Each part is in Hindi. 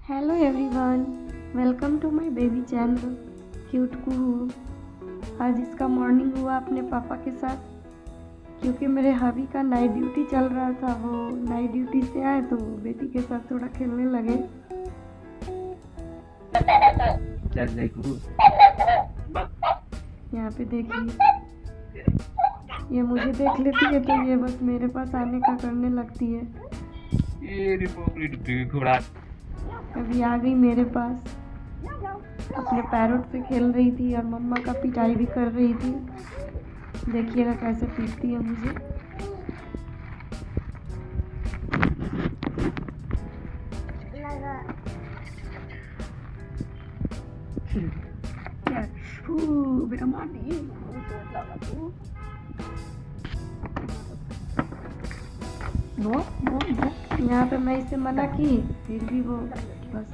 Hello everyone, welcome to my baby channel cute Kuhu. आज इसका मॉर्निंग हुआ अपने पापा के साथ, क्योंकि मेरे हबी का नाइट ड्यूटी चल रहा था। वो नाइट ड्यूटी से आए तो बेटी के साथ थोड़ा खेलने लगे। यहाँ पे देखिए, ये मुझे देख लेती है तो ये बस मेरे पास आने का करने लगती है। अभी आ गई मेरे पास, अपने पैरोट से खेल रही थी और मम्मा का पिटाई भी कर रही थी। देखिएगा कैसे पीटती है मुझे। बेटा मार दिए। यहाँ पे मैं इसे मना की, फिर भी वो बस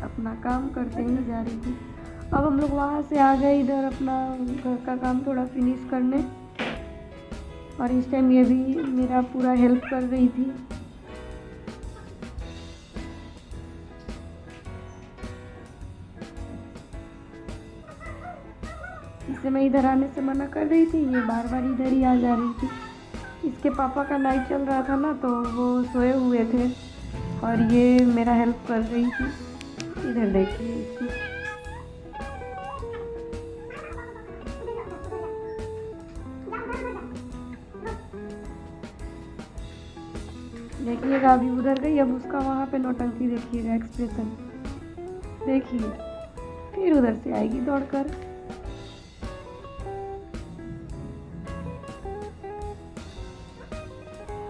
अपना काम करते ही जा रही थी। अब हम लोग वहाँ से आ गए इधर अपना घर का काम थोड़ा फिनिश करने, और इस टाइम ये भी मेरा पूरा हेल्प कर रही थी। इसे मैं इधर आने से मना कर रही थी, ये बार बार इधर ही आ जा रही थी। इसके पापा का नाइट चल रहा था ना, तो वो सोए हुए थे और ये मेरा हेल्प कर रही थी। इधर देखिए इसको। देखिएगा अभी उधर गई, अब उसका वहाँ पे नौटंकी देखिएगा, एक्सप्रेशन देखिए। फिर उधर से आएगी दौड़कर।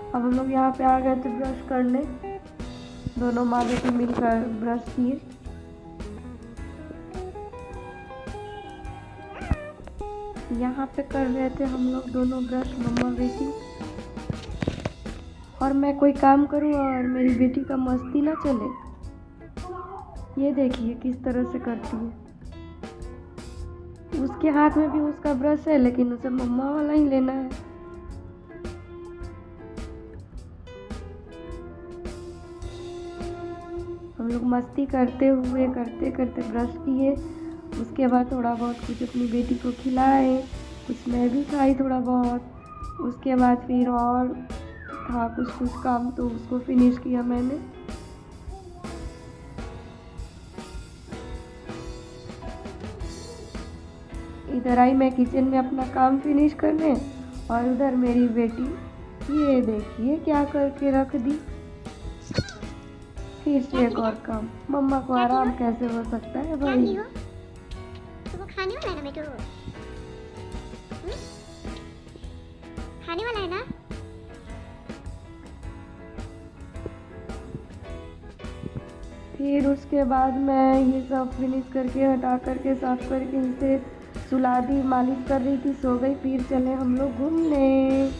अब हम लोग यहाँ पे आ गए थे ब्रश करने, दोनों माँ बेटी मिलकर ब्रश किए। यहाँ पे कर रहे थे हम लोग दोनों ब्रश, मम्मा बेटी। और मैं कोई काम करूँ और मेरी बेटी का मस्ती ना चले, ये देखिए किस तरह से करती है। उसके हाथ में भी उसका ब्रश है, लेकिन उसे मम्मा वाला ही लेना है। हम लोग मस्ती करते हुए करते करते ब्रश किए। उसके बाद थोड़ा बहुत कुछ अपनी बेटी को खिलाए, कुछ मैं भी खाई थोड़ा बहुत। उसके बाद फिर और था कुछ काम, तो उसको फिनिश किया मैंने। इधर आई मैं किचन में अपना काम फिनिश करने, और उधर मेरी बेटी ये देखिए क्या करके रख दी। फिर से एक और काम। मम्मा को आराम कैसे हो सकता है भाई। तो वो खाने वाला है ना बेटू? खाने वाला है ना? फिर उसके बाद मैं ये सब फिनिश करके हटा करके साफ करके इसे सुला दी, मालिश कर रही थी, सो गई। फिर चले हम लोग घूमने।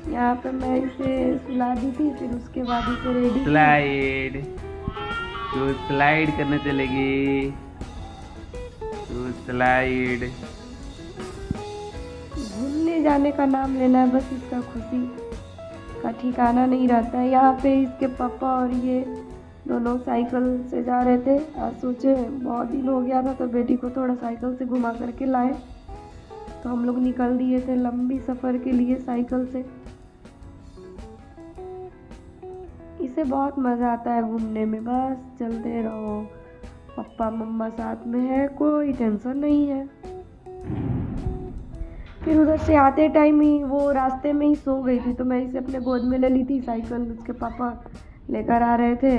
यहाँ पे मैं इसे सुला दी थी, फिर उसके बाद इसे रेडी स्लाइड, तो स्लाइड करने चलेगी, तो स्लाइड। घूमने जाने का नाम लेना है बस, इसका खुशी का ठिकाना नहीं रहता है। यहाँ पे इसके पापा और ये दोनों साइकिल से जा रहे थे। आज सोचे बहुत दिन हो गया था तो बेटी को थोड़ा साइकिल से घुमा करके लाए, तो हम लोग निकल दिए थे लंबी सफ़र के लिए साइकिल से। इसे बहुत मज़ा आता है घूमने में, बस चलते रहो, पापा मम्मा साथ में है, कोई टेंशन नहीं है। फिर उधर से आते टाइम ही वो रास्ते में ही सो गई थी, तो मैं इसे अपने गोद में ले ली थी। साइकिल उसके पापा लेकर आ रहे थे।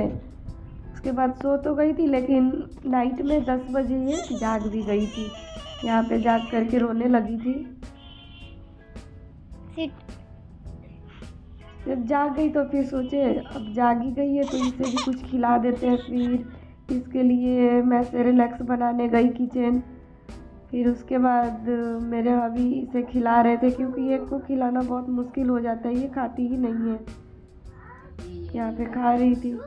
उसके बाद सो तो गई थी, लेकिन नाइट में 10 बजे ये जाग भी गई थी। यहाँ पे जाग करके रोने लगी थी। जब जाग गई तो फिर सोचे अब जागी गई है तो इसे भी कुछ खिला देते हैं। फिर इसके लिए मैं सेरेलैक्स बनाने गई किचन। फिर उसके बाद मेरे अभी इसे खिला रहे थे, क्योंकि एक को खिलाना बहुत मुश्किल हो जाता है, ये खाती ही नहीं है। यहाँ पे खा रही थी,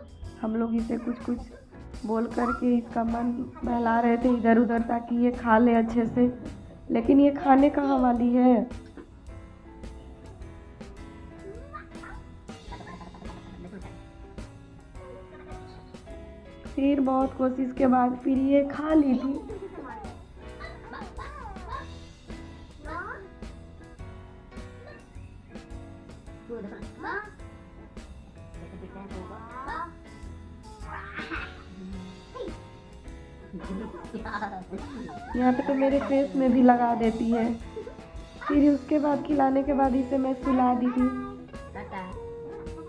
हम लोग इसे कुछ बोल करके इसका मन बहला रहे थे इधर उधर, ताकि ये खा ले अच्छे से। लेकिन ये खाने कहाँ वाली है, फिर बहुत कोशिश के बाद फिर ये खा ली थी। यहाँ पे तो मेरे फेस में भी लगा देती है। फिर उसके बाद खिलाने के बाद इसे मैं सुला दी थी।